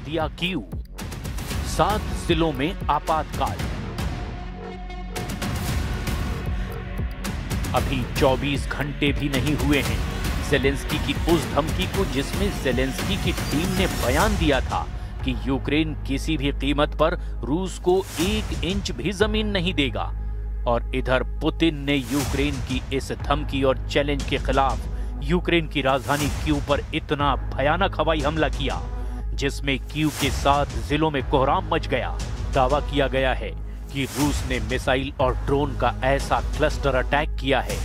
दिया कीव। 7 जिलों में आपातकाल। अभी 24 घंटे भी नहीं हुए हैं ज़ेलेंस्की की उस धमकी को, जिसमें ज़ेलेंस्की की टीम ने बयान दिया था कि यूक्रेन किसी भी कीमत पर रूस को 1 इंच भी जमीन नहीं देगा। और इधर पुतिन ने यूक्रेन की इस धमकी और चैलेंज के खिलाफ यूक्रेन की राजधानी कीव पर इतना भयानक हवाई हमला किया, जिसमें कीव के 7 जिलों में कोहराम मच गया। दावा किया गया है कि रूस ने मिसाइल और ड्रोन का ऐसा क्लस्टर अटैक किया है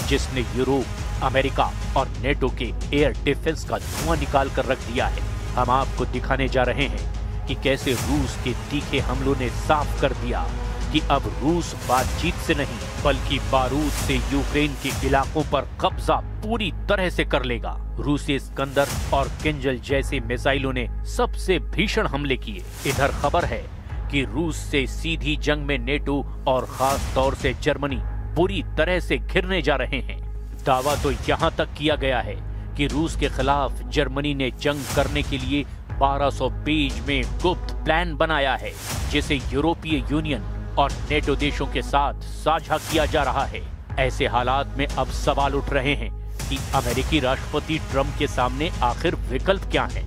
जिसने यूरोप, अमेरिका और नेटो के एयर डिफेंस का धुआं निकाल कर रख दिया है। हम आपको दिखाने जा रहे हैं कि कैसे रूस के तीखे हमलों ने साफ कर दिया कि अब रूस बातचीत से नहीं बल्कि बारूद से यूक्रेन के इलाकों पर कब्जा पूरी तरह से कर लेगा। रूसी स्कंदर और किंजल जैसे मिसाइलों ने सबसे भीषण हमले किए। इधर खबर है कि रूस से सीधी जंग में नेटो और खास तौर से जर्मनी पूरी तरह से घिरने जा रहे हैं। दावा तो यहाँ तक किया गया है कि रूस के खिलाफ जर्मनी ने जंग करने के लिए 1200 पेज में गुप्त प्लान बनाया है, जिसे यूरोपीय यूनियन और नेटो देशों के साथ साझा किया जा रहा है। ऐसे हालात में अब सवाल उठ रहे हैं कि अमेरिकी राष्ट्रपति ट्रंप के सामने आखिर विकल्प क्या है,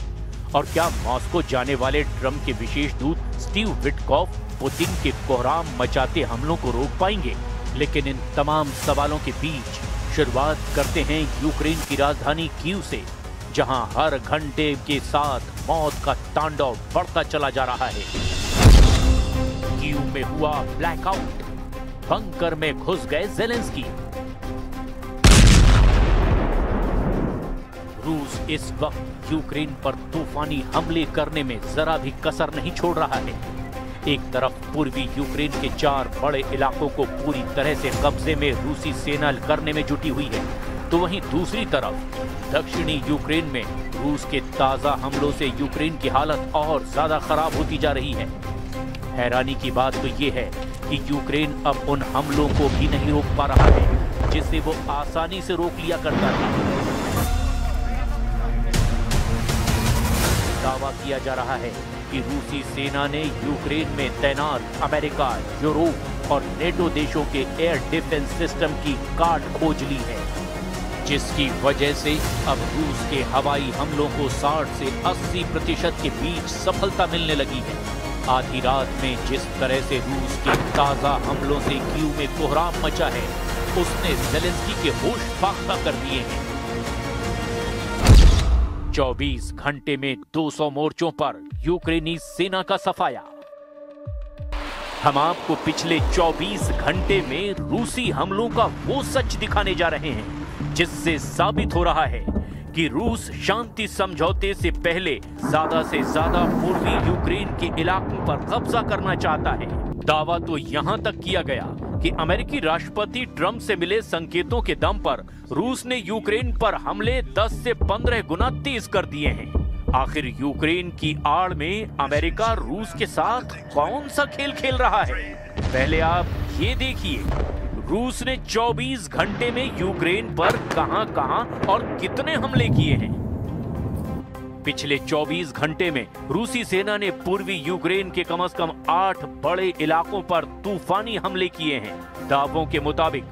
और क्या मॉस्को जाने वाले ट्रंप के विशेष दूत स्टीव विटकॉफ पुतिन के कोहराम मचाते हमलों को रोक पाएंगे। लेकिन इन तमाम सवालों के बीच शुरुआत करते हैं यूक्रेन की राजधानी कीव से, जहां हर घंटे के साथ मौत का तांडव बढ़ता चला जा रहा है। कीव में हुआ ब्लैकआउट, बंकर में घुस गए ज़ेलेंस्की। रूस इस वक्त यूक्रेन पर तूफानी हमले करने में जरा भी कसर नहीं छोड़ रहा है। एक तरफ पूर्वी यूक्रेन के 4 बड़े इलाकों को पूरी तरह से कब्जे में रूसी सेना करने में जुटी हुई है, तो वहीं दूसरी तरफ दक्षिणी यूक्रेन में रूस के ताजा हमलों से यूक्रेन की हालत और ज्यादा खराब होती जा रही है। हैरानी की बात तो ये है कि यूक्रेन अब उन हमलों को भी नहीं रोक पा रहा है जिसे वो आसानी से रोक लिया करता था। दावा किया जा रहा है कि रूसी सेना ने यूक्रेन में तैनात अमेरिका, यूरोप और नेटो देशों के एयर डिफेंस सिस्टम की काट खोज ली है, जिसकी वजह से अब रूस के हवाई हमलों को 60 से 80% के बीच सफलता मिलने लगी है। आधी रात में जिस तरह से रूस के ताजा हमलों से कीव में कोहराम मचा है, उसने ज़ेलेंस्की के होश फाख्ता कर दिए हैं। 24 घंटे में 200 मोर्चों पर यूक्रेनी सेना का सफाया। हम आपको पिछले 24 घंटे में रूसी हमलों का वो सच दिखाने जा रहे हैं जिससे साबित हो रहा है कि रूस शांति समझौते से पहले ज्यादा से ज्यादा पूर्वी यूक्रेन के इलाकों पर कब्जा करना चाहता है। दावा तो यहां तक किया गया कि अमेरिकी राष्ट्रपति ट्रंप से मिले संकेतों के दम पर रूस ने यूक्रेन पर हमले 10 से 15 गुना तेज कर दिए हैं। आखिर यूक्रेन की आड़ में अमेरिका रूस के साथ कौन सा खेल खेल रहा है? पहले आप ये देखिए, रूस ने 24 घंटे में यूक्रेन पर कहां-कहां और कितने हमले किए हैं। पिछले 24 घंटे में रूसी सेना ने पूर्वी यूक्रेन के कम से कम 8 बड़े इलाकों पर तूफानी हमले किए हैं। दावों के मुताबिक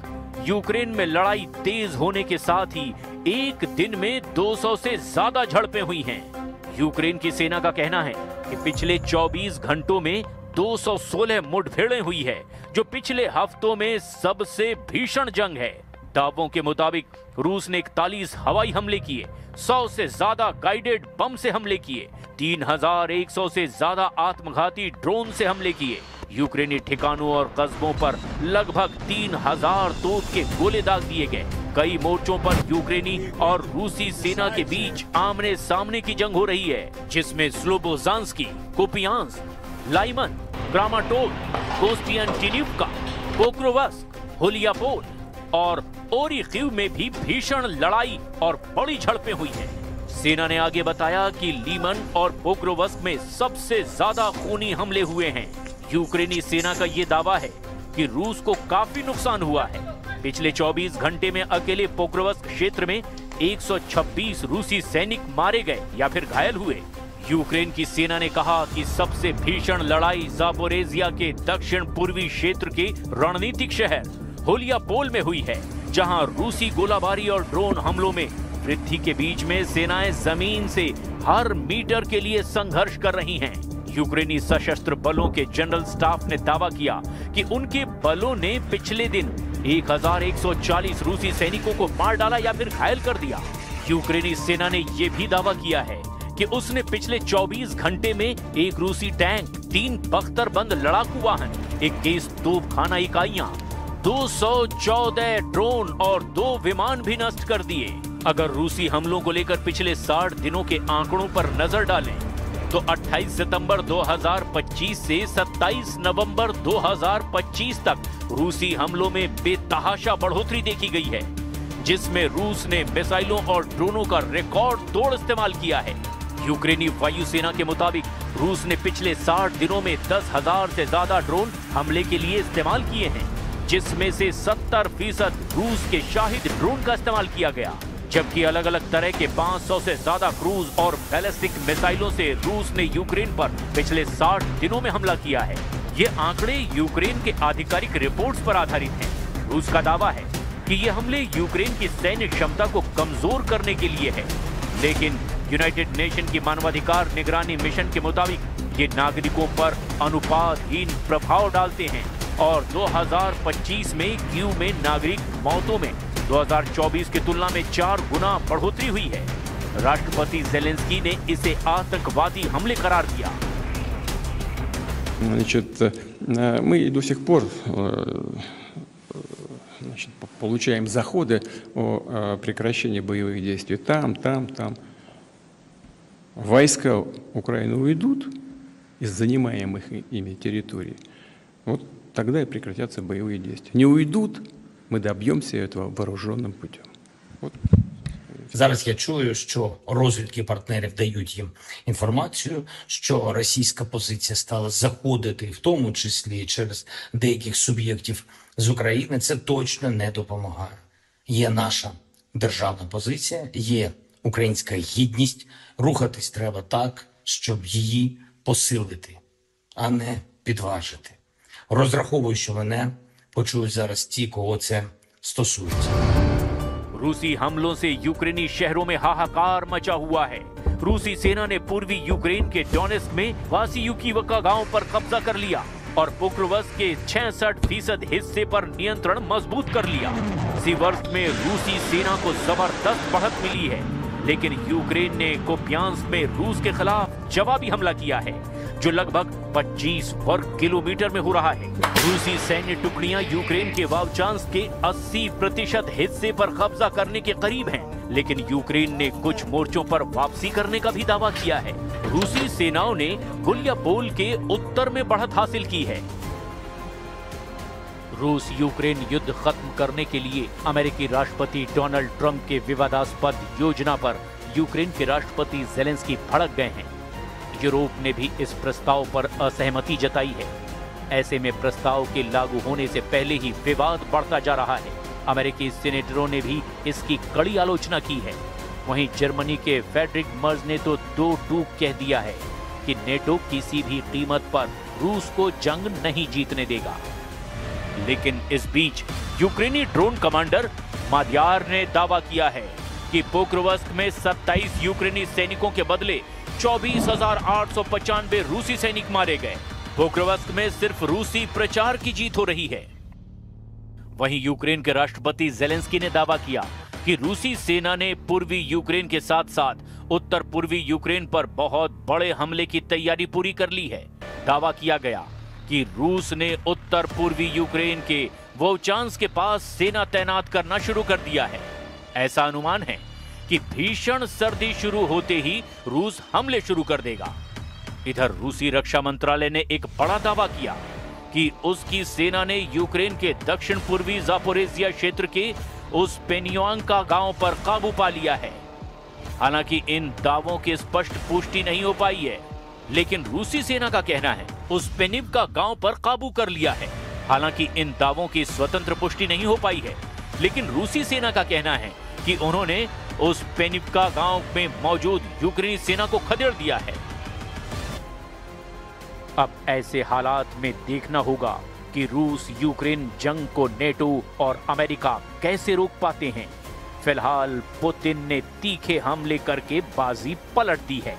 यूक्रेन में लड़ाई तेज होने के साथ ही एक दिन में 200 से ज्यादा झड़पें हुई हैं। यूक्रेन की सेना का कहना है कि पिछले 24 घंटों में 216 मुठभेड़ें हुई है, जो पिछले हफ्तों में सबसे भीषण जंग है। दावों के मुताबिक रूस ने 41 हवाई हमले किए, 100 से ज्यादा गाइडेड बम से हमले किए, 3100 से ज्यादा आत्मघाती ड्रोन से हमले किए। यूक्रेनी ठिकानों और कस्बों पर लगभग 3000 तोप के गोले दाग दिए गए। कई मोर्चों पर यूक्रेनी और रूसी सेना के बीच आमने सामने की जंग हो रही है, जिसमें स्लोबोजांस्की, कुपियांस्क, लाइमन, क्रामाटोर्स्क, कोस्टियांटिनिवका, पोक्रोवस्क, हुलियापोल और ओरिखीव में भी भीषण लड़ाई और बड़ी झड़पें हुई हैं। सेना ने आगे बताया कि लीमन और पोक्रोवस्क में सबसे ज्यादा खूनी हमले हुए हैं। यूक्रेनी सेना का ये दावा है कि रूस को काफी नुकसान हुआ है। पिछले 24 घंटे में अकेले पोक्रोवस्क क्षेत्र में 126 रूसी सैनिक मारे गए या फिर घायल हुए। यूक्रेन की सेना ने कहा कि सबसे भीषण लड़ाई ज़ापोरिज़िया के दक्षिण पूर्वी क्षेत्र के रणनीतिक शहर होलियापोल में हुई है, जहां रूसी गोलाबारी और ड्रोन हमलों में वृद्धि के बीच में सेनाएं जमीन से हर मीटर के लिए संघर्ष कर रही हैं। यूक्रेनी सशस्त्र बलों के जनरल स्टाफ ने दावा किया कि उनके बलों ने पिछले दिन 1140 रूसी सैनिकों को मार डाला या फिर घायल कर दिया। यूक्रेनी सेना ने यह भी दावा किया है कि उसने पिछले 24 घंटे में एक रूसी टैंक, 3 बख्तरबंद लड़ाकू वाहन, 21 तोपखाना इकाइयां, 214 ड्रोन और 2 विमान भी नष्ट कर दिए। अगर रूसी हमलों को लेकर पिछले 60 दिनों के आंकड़ों पर नजर डालें तो 28 सितंबर 2025 से 27 नवंबर 2025 तक रूसी हमलों में बेतहाशा बढ़ोतरी देखी गई है, जिसमें रूस ने मिसाइलों और ड्रोनों का रिकॉर्ड तोड़ इस्तेमाल किया है। यूक्रेनी वायुसेना के मुताबिक रूस ने पिछले 60 दिनों में 10,000 से ज्यादा ड्रोन हमले के लिए इस्तेमाल किए हैं, जिसमें से 70% रूस के शाहिद ड्रोन का इस्तेमाल किया गया, जबकि अलग अलग तरह के 500 से ज्यादा क्रूज और बैलिस्टिक मिसाइलों से रूस ने यूक्रेन पर पिछले 60 दिनों में हमला किया है। ये आंकड़े यूक्रेन के आधिकारिक रिपोर्ट्स पर आधारित हैं। रूस का दावा है कि ये हमले यूक्रेन की सैन्य क्षमता को कमजोर करने के लिए है, लेकिन यूनाइटेड नेशन की मानवाधिकार निगरानी मिशन के मुताबिक ये नागरिकों पर अनुपातहीन प्रभाव डालते हैं और 2025 में कीव में नागरिक मौतों में 2024 की तुलना में 4 गुना बढ़ोतरी हुई है। राष्ट्रपति जेलेंस्की ने इसे आतंकवादी हमले करार दिया। Значит, мы до сих пор получаем заходы о прекращении боевых действий там. Войска Украины уйдут из занимаемых ими территорий. Вот тогда и прекратятся боевые действия. Не уйдут, ми доб'ємося этого вооруженным путем. Зараз я чую, що розвідки партнерів дають їм інформацію, що російська позиція стала заходити, в тому числі через деяких суб'єктів з України. Це точно не допомагає. Є наша державна позиція, є українська гідність. Рухатись треба так, щоб її посилити, а не підважити. Розраховую, що мене почують зараз ті, кого це стосується. रूसी हमलों से यूक्रेनी शहरों में हाहाकार मचा हुआ है। रूसी सेना ने पूर्वी यूक्रेन के डोनेस्क में वासियुकीवका गांव पर कब्जा कर लिया और पोक्रोवस्क के 66% हिस्से पर नियंत्रण मजबूत कर लिया। सीवर्स्क में रूसी सेना को जबरदस्त बढ़त मिली है, लेकिन यूक्रेन ने कोप्यांस्क में रूस के खिलाफ जवाबी हमला किया है, जो लगभग 25 वर्ग किलोमीटर में हो रहा है। रूसी सैन्य टुकड़ियां यूक्रेन के वावचांस्क के 80% हिस्से पर कब्जा करने के करीब हैं, लेकिन यूक्रेन ने कुछ मोर्चों पर वापसी करने का भी दावा किया है। रूसी सेनाओं ने गुलियापोल के उत्तर में बढ़त हासिल की है। रूस यूक्रेन युद्ध खत्म करने के लिए अमेरिकी राष्ट्रपति डोनाल्ड ट्रंप के विवादास्पद योजना पर यूक्रेन के राष्ट्रपति जेलेंस्की भड़क गए हैं। यूरोप ने भी इस प्रस्ताव पर असहमति जताई है। ऐसे में प्रस्ताव के लागू होने से पहले ही विवाद बढ़ता जा रहा है। अमेरिकी सीनेटरों ने भी इसकी कड़ी आलोचना की है। वहीं जर्मनी के फ्रेडरिक मर्ज ने तो दो टूक कह दिया है कि नेटो किसी भी कीमत पर रूस को जंग नहीं जीतने देगा। लेकिन इस बीच यूक्रेनी ड्रोन कमांडर माद्यार ने दावा किया है कि पोक्रोवस्क में 27 यूक्रेनी सैनिकों के बदले 24,895 रूसी सैनिक मारे गए। पोक्रोवस्क में सिर्फ रूसी प्रचार की जीत हो रही है। वहीं यूक्रेन के राष्ट्रपति जेलेंस्की ने दावा किया कि रूसी सेना ने पूर्वी यूक्रेन के साथ साथ उत्तर पूर्वी यूक्रेन पर बहुत बड़े हमले की तैयारी पूरी कर ली है। दावा किया गया कि रूस ने उत्तर पूर्वी यूक्रेन के वोचांस्क के पास सेना तैनात करना शुरू कर दिया है। ऐसा अनुमान है कि भीषण सर्दी शुरू होते ही रूस हमले शुरू कर देगा। इधर रूसी रक्षा मंत्रालय ने एक बड़ा दावा किया कि उसकी सेना ने यूक्रेन के दक्षिण पूर्वी ज़ापोरिज़िया क्षेत्र के उस पेनियांका गांव पर काबू पा लिया है। हालांकि इन दावों की स्पष्ट पुष्टि नहीं हो पाई है, लेकिन रूसी सेना का कहना है उस पेनिवका गांव पर काबू कर लिया है। हालांकि इन दावों की स्वतंत्र पुष्टि नहीं हो पाई है, लेकिन रूसी सेना का कहना है कि उन्होंने उस पेनिवका गांव में मौजूद यूक्रेनी सेना को खदेड़ दिया है। अब ऐसे हालात में देखना होगा कि रूस यूक्रेन जंग को नेटो और अमेरिका कैसे रोक पाते हैं। फिलहाल पुतिन ने तीखे हमले करके बाजी पलट दी है।